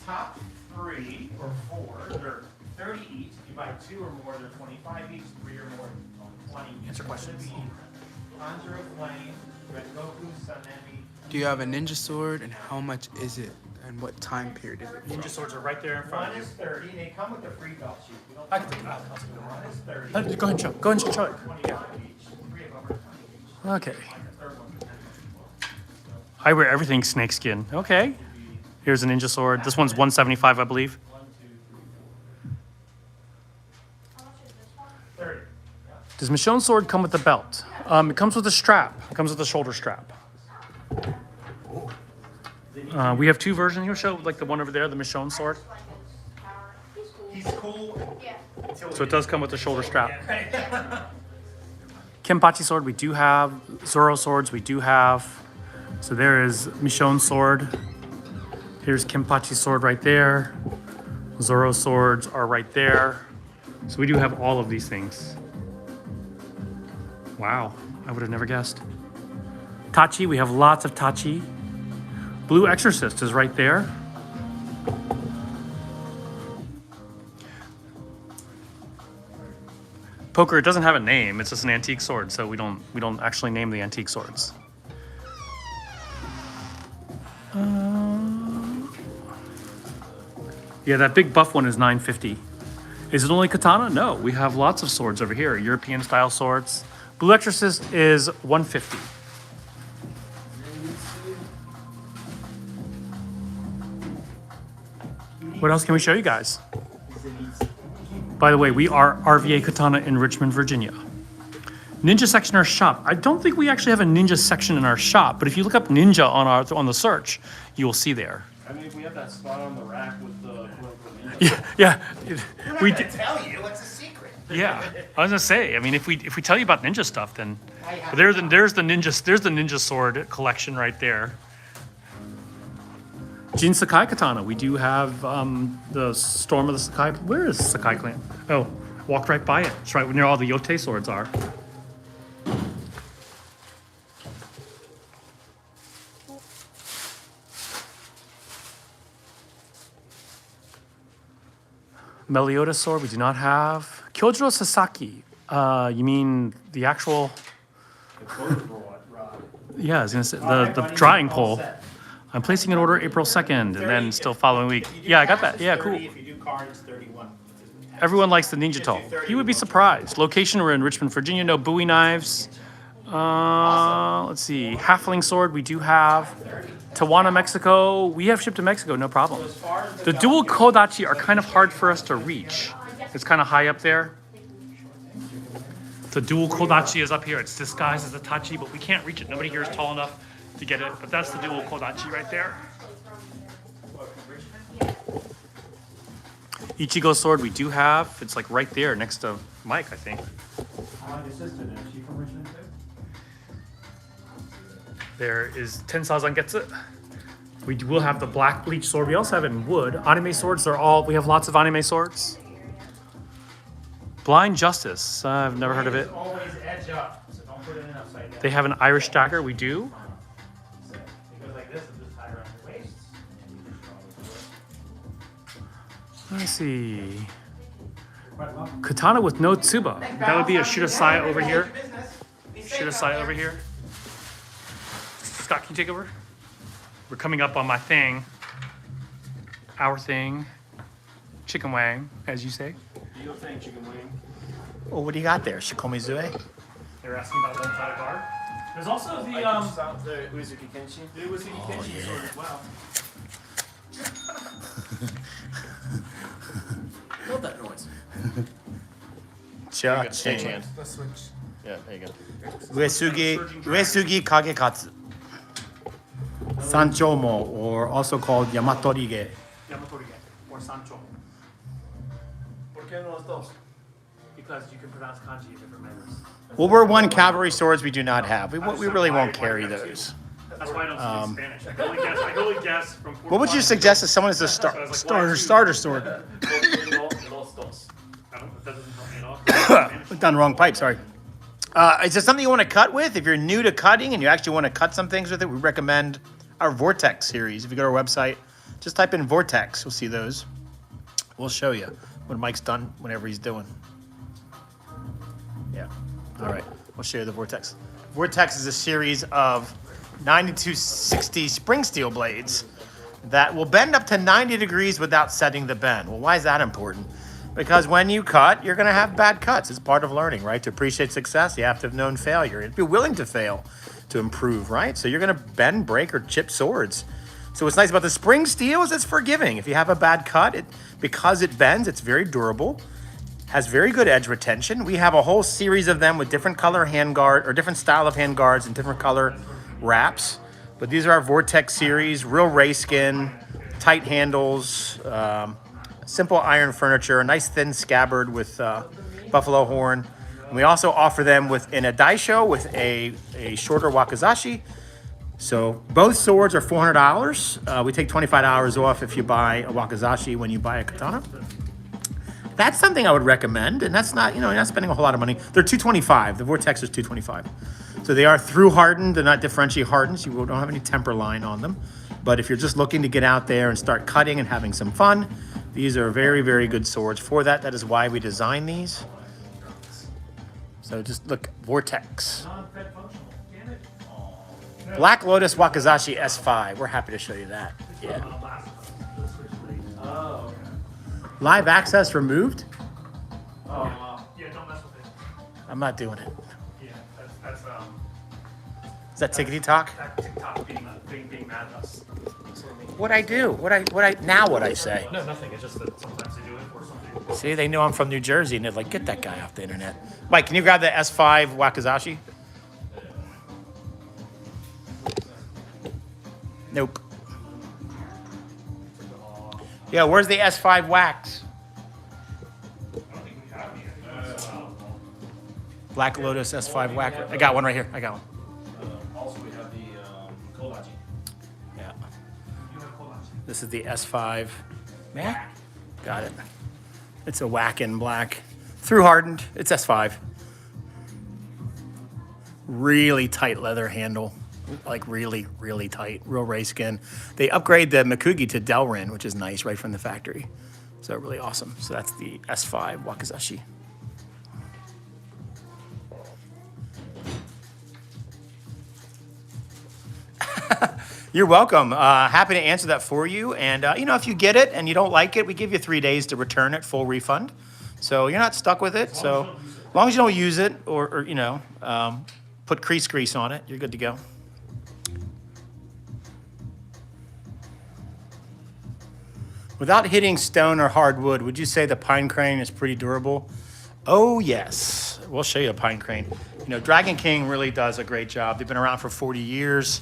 top 3 or 4, they're 30 each. If you buy 2 or more, they're 25 each. 3 or more, 20 each. Answer questions. Conjure of Flame, Rengoku, Sanemi. Do you have a ninja sword, and how much is it, and what time period is it from? Ninja swords are right there in front One of is you. 30. They come with a free belt sheet. We don't I can take it out. One is 30. Go ahead and show. Go ahead and show it. 25 each. 3 of them are 20 each. Okay. The third one's 10 each. I wear everything snakeskin. Okay. Here's a ninja sword. This one's 175, I believe. 1, 2, 3. How much is this one? 30. Does Michonne's sword come with the belt? It comes with a strap. It comes with a shoulder strap. We have 2 versions. You'll show like the one over there, the Michonne sword. Like his power. He's He's cool. cool. Yeah. So it does come with a shoulder strap. Kenpachi sword we do have. Zoro swords we do have. So there is Michonne's sword. Here's Kenpachi's sword right there. Zoro swords are right there. So we do have all of these things. Wow, I would have never guessed. Tachi, we have lots of Tachi. Blue Exorcist is right there. Poker, it doesn't have a name. It's just an antique sword, so we don't actually name the antique swords. Yeah, that big buff one is $9.50. Is it only katana? No, we have lots of swords over here. European style swords. Blue Exorcist is $150. What else can we show you guys? By the way, we are RVA Katana in Richmond, Virginia. Ninja section in our shop. I don't think we actually have a ninja section in our shop, but if you look up ninja on the search, you will see there. I mean, we have that spot on the rack with the ninja. Yeah. We I'm did. gonna tell you. It's a secret. Yeah, I was gonna say. I mean, if we tell you about ninja stuff, then have there's the ninja sword collection right there. Jin Sakai Katana. We do have the Storm of the Sakai. Where is Sakai Clan? Oh, walked right by it. It's right near all the Yote swords are. Meliodas sword we do not have. Kyojuro Sasaki. You mean the actual? Yeah, I was gonna say the drying pole. I'm placing an order April 2nd, and then still following week. Yeah, I got that. Yeah, cool. If you do cards, 31. Everyone likes the Ninja Toe. You would be surprised. Location, we're in Richmond, Virginia. No Bowie knives. Let's see. Halfling sword, we do have. Tijuana, Mexico. We have shipped to Mexico, no problem. The dual Kodachi are kind of hard for us to reach. It's kind of high up there. The dual Kodachi is up here. It's disguised as a Tachi, but we can't reach it. Nobody here is tall enough to get it. But that's the dual Kodachi right there. Ichigo sword we do have. It's like right there next to Mike, I think. There is Tensai Zangetsu. We will have the black bleach sword. We also have it in wood. Anime swords are all, we have lots of anime swords. Blind Justice, I've never heard of it. Always edge up, so don't put it in upside down. They have an Irish dagger, we do. It goes like this and just tie around your waist. Let's see. Katana with no tsuba. That would be a Shirasai over here. Shirasai over here. Scott, can you take over? We're coming up on my thing. Our thing. Chicken wang, as you say. You don't think chicken wing? Oh, what do you got there? Shikomizue? They're asking about one-sided guard. There's also the The Uzuki Kenshi. The Uzuki Kenshi sword as well. Love that noise. Cha Shake ching. hand. Let's switch. Yeah, there you go. Uesugi Kagekatsu. Sanchomo, or also called Yamatorige. Yamatorige or Sancho. ¿Por qué no los dos? because you can pronounce kanji in different manners. Well, we're one cavalry swords we do not have. We really won't carry those. That's why I don't speak Spanish. I can only guess from. What would you suggest as someone as a starter sword? Dos. That doesn't help me at all. Put down the wrong pipe, sorry. Is there something you want to cut with? If you're new to cutting and you actually want to cut some things with it, we recommend our Vortex series. If you go to our website, just type in Vortex. You'll see those. We'll show you when Mike's done, whatever he's doing. Yeah. All right. We'll show you the Vortex. Vortex is a series of 9260 spring steel blades that will bend up to 90 degrees without setting the bend. Well, why is that important? Because when you cut, you're going to have bad cuts. It's part of learning, right? To appreciate success, you have to have known failure and be willing to fail to improve, right? So you're going to bend, break, or chip swords. So what's nice about the spring steel is it's forgiving. If you have a bad cut, because it bends, it's very durable, has very good edge retention. We have a whole series of them with different color handguard or different style of handguards and different color wraps. But these are our Vortex series, real ray skin, tight handles, simple iron furniture, a nice thin scabbard with buffalo horn. And we also offer them in a daisho with a shorter wakizashi. So both swords are $400. We take $25 off if you buy a wakizashi when you buy a katana. That's something I would recommend, and that's not, you're not spending a whole lot of money. They're $225. The Vortex is $225. So they are through hardened. They're not differentiate hardened, so you don't have any temper line on them. But if you're just looking to get out there and start cutting and having some fun, these are very, very good swords for that. That is why we designed these. So just look, Vortex. Black Lotus Wakizashi S5. We're happy to show you that. Yeah. Oh, okay. Live access removed? Oh, Yeah, don't mess with it. I'm not doing it. Yeah, that's Is that tickety talk? that TikTok being mad at us. That's what I mean. What'd I do? What'd I say? No, nothing. It's just that sometimes they do it or something. See, they know I'm from New Jersey, and they're like, get that guy off the internet. Mike, can you grab the S5 Wakizashi? Nope. Yeah, where's the S5 wax? Black Lotus S5 wax. I got one right here. I got one. Also, we have the Kodachi. Yeah. This is the S5. Man, got it. It's a whack in black. Through hardened. It's S5. Really tight leather handle. Like really, really tight. Real ray skin. They upgrade the Mikugi to Delrin, which is nice right from the factory. So really awesome. So that's the S5 Wakizashi. You're welcome. Happy to answer that for you. And, if you get it and you don't like it, we give you 3 days to return it, full refund. So you're not stuck with it. So as long as you don't use it or put crease grease on it, you're good to go. Without hitting stone or hardwood, would you say the pine crane is pretty durable? Oh, yes. We'll show you a pine crane. Dragon King really does a great job. They've been around for 40 years.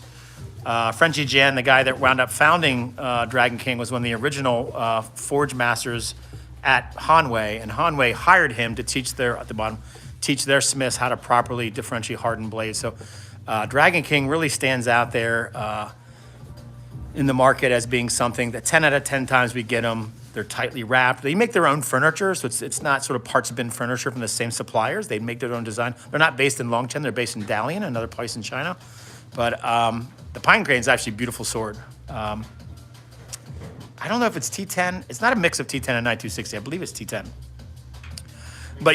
Frenchie Jan, the guy that wound up founding Dragon King, was one of the original forge masters at Hanwei, and Hanwei hired him to teach their smiths how to properly differentiate hardened blades. So Dragon King really stands out there in the market as being something that 10 out of 10 times we get them. They're tightly wrapped. They make their own furniture, so it's not sort of parts bin furniture from the same suppliers. They make their own design. They're not based in Longchen. They're based in Dalian, another place in China. But the pine crane is actually a beautiful sword. I don't know if it's T10. It's not a mix of T10 and 9260. I believe it's T10. But,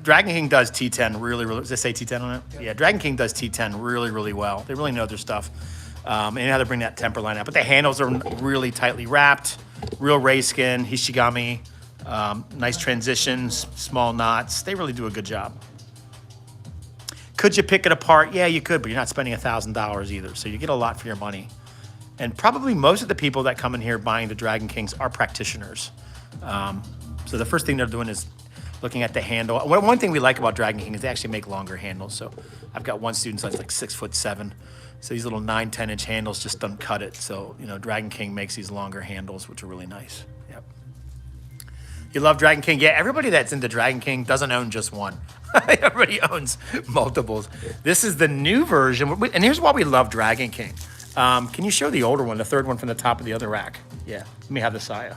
Dragon King does T10 really, really. Does it say T10 on it? Yeah, Dragon King does T10 really, really well. They really know their stuff. And how to bring that temper line out. But the handles are really tightly wrapped, real ray skin, Hishigami, nice transitions, small knots. They really do a good job. Could you pick it apart? Yeah, you could, but you're not spending $1,000 either. So you get a lot for your money. And probably most of the people that come in here buying the Dragon Kings are practitioners. So the first thing they're doing is looking at the handle. One thing we like about Dragon King is they actually make longer handles. So I've got one student that's like 6'7". So these little 9, 10-inch handles just don't cut it. So, Dragon King makes these longer handles, which are really nice. Yep. You love Dragon King? Yeah, everybody that's into Dragon King doesn't own just one. Everybody owns multiples. This is the new version, and here's why we love Dragon King. Can you show the older one, the third one from the top of the other rack? Yeah, let me have the Saya.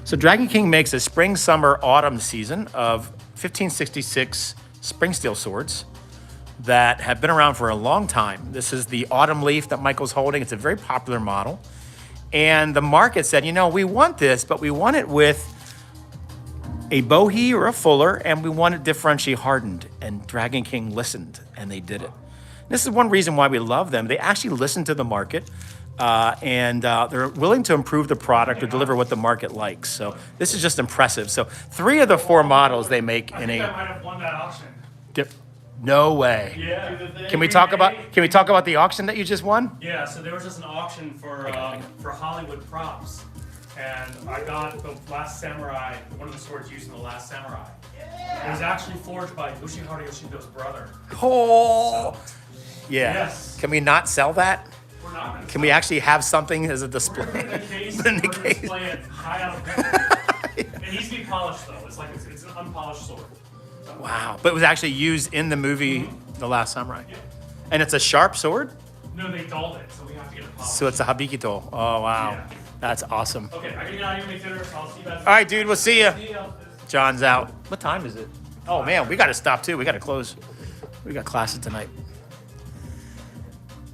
So Dragon King makes a spring, summer, autumn season of 1566 spring steel swords that have been around for a long time. This is the autumn leaf that Michael's holding. It's a very popular model. And the market said, you know, we want this, but we want it with a Bohea or a Fuller, and we want it differentially hardened. And Dragon King listened, and they did it. This is one reason why we love them. They actually listen to the market, and they're willing to improve the product or deliver what the market likes. So this is just impressive. So 3 of the 4 models they make in I might have won that auction. No way. Yeah. Can we talk about the auction that you just won? Yeah, so there was just an auction for Hollywood props, and I got the Last Samurai, one of the swords used in the Last Samurai. It was actually forged by Yoshihara Yoshido's brother. Oh, yeah. Yes. Can we not sell that? We're not going to. Can we actually have something as a display? We're going to display it high out of It needs to be polished though. It's like it's an unpolished sword. Wow, but it was actually used in the movie The Last Samurai. Yeah. And it's a sharp sword? No, they dulled it, so we have to get it polished. So it's a Habikito. Oh, wow. Yeah. That's awesome. Okay, I gotta get out of here, make dinner, so I'll see you guys. All right, dude, we'll see you. See ya. John's out. What time is it? Oh, man, we got to stop, too. We got to close. We got classes tonight.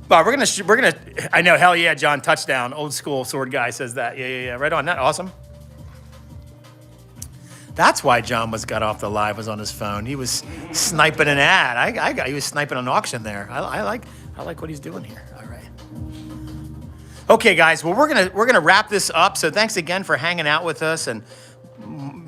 But we're gonna. I know, hell yeah, John, touchdown. Old school sword guy says that. Yeah. Right on. That awesome. That's why John got off the live, was on his phone. He was sniping an ad. He was sniping an auction there. I like what he's doing here. All right. Okay, guys. Well, we're gonna wrap this up. So thanks again for hanging out with us and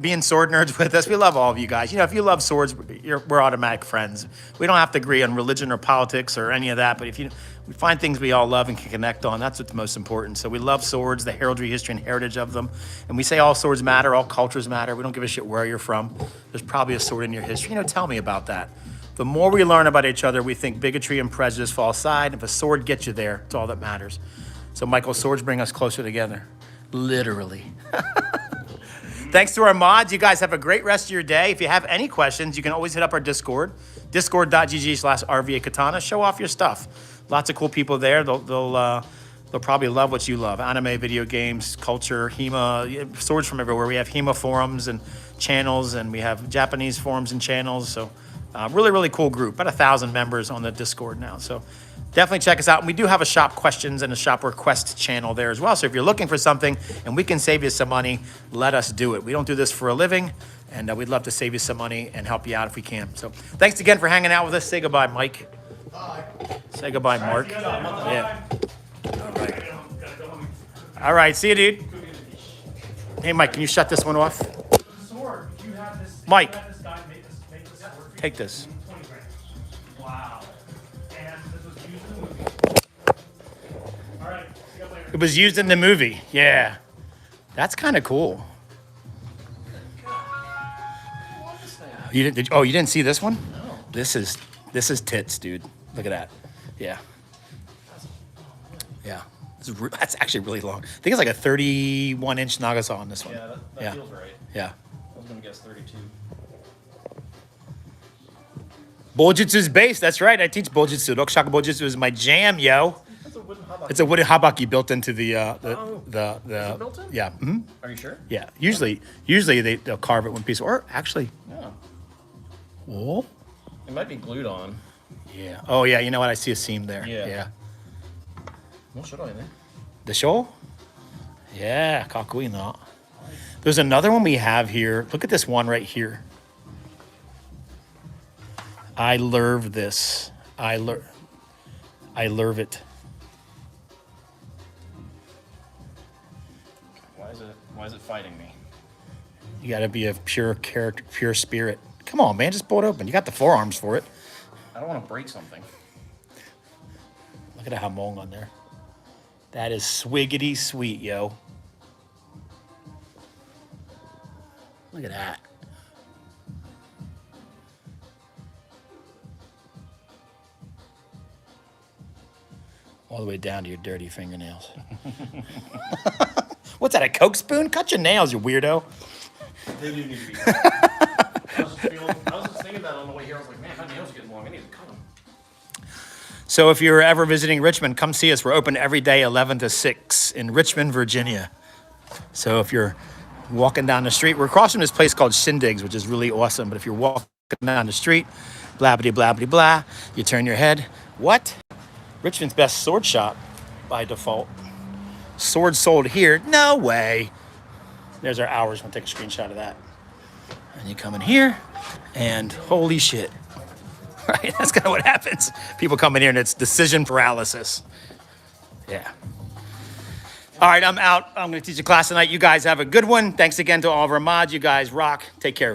being sword nerds with us. We love all of you guys. You know, if you love swords, we're automatic friends. We don't have to agree on religion or politics or any of that. But if we find things we all love and can connect on, that's what's most important. So we love swords, the heraldry, history, and heritage of them. And we say all swords matter, all cultures matter. We don't give a shit where you're from. There's probably a sword in your history. You know, tell me about that. The more we learn about each other, we think bigotry and prejudice fall aside. If a sword gets you there, it's all that matters. So, Michael, swords bring us closer together. Literally. Thanks to our mods. You guys have a great rest of your day. If you have any questions, you can always hit up our Discord, discord.gg/RVA Katana. Show off your stuff. Lots of cool people there. They'll probably love what you love. Anime, video games, culture, HEMA, swords from everywhere. We have HEMA forums and channels, and we have Japanese forums and channels. So really, really cool group. About 1,000 members on the Discord now. So definitely check us out. And we do have a shop questions and a shop request channel there as well. So if you're looking for something and we can save you some money, let us do it. We don't do this for a living, and we'd love to save you some money and help you out if we can. So thanks again for hanging out with us. Say goodbye, Mike. Bye. Say goodbye, Mark. Yeah. All right. All right. See you, dude. Hey, Mike, can you shut this one off? Mike, take this. Wow. And this was used in the movie. All right. See you guys later. It was used in the movie. Yeah. That's kind of cool. You didn't see this one? No. This is tits, dude. Look at that. Yeah. Yeah. That's actually really long. I think it's like a 31-inch Nagasa on this one. Yeah, that feels right. Yeah. I was gonna guess 32. Bojutsu's base. That's right. I teach Bojutsu. Rokushaku Bojutsu is my jam, yo. That's a wooden habaki. It's a wooden habaki built into the Is it built in? yeah. Mm-hmm. Are you sure? Yeah. Usually they'll carve it one piece, or actually, Yeah. oh It might be glued on. yeah. Oh yeah. You know what? I see a seam there. Yeah. Yeah. What should I think? The show? Yeah, kakui no. There's another one we have here. Look at this one right here. I love this. I love it. Why is it fighting me? You got to be a pure character, pure spirit. Come on, man, just pull it open. You got the forearms for it. I don't want to break something. Look at that hamong on there. That is swiggity sweet, yo. Look at that. All the way down to your dirty fingernails. What's that, a Coke spoon? Cut your nails, you weirdo. They do need to be cut. I was just thinking that on the way here. I was like, man, my nails are getting long. I need to cut them. So if you're ever visiting Richmond, come see us. We're open every day, 11 to 6 in Richmond, Virginia. So if you're walking down the street, we're across from this place called Shindig's, which is really awesome. But if you're walking down the street, blah, blah, blah, blah, blah, you turn your head. What? Richmond's best sword shop by default. Swords sold here? No way. There's our hours. We'll take a screenshot of that. And you come in here, and holy shit. Right? That's kind of what happens. People come in here, and it's decision paralysis. Yeah. All right, I'm out. I'm going to teach a class tonight. You guys have a good one. Thanks again to all of our mods. You guys rock. Take care.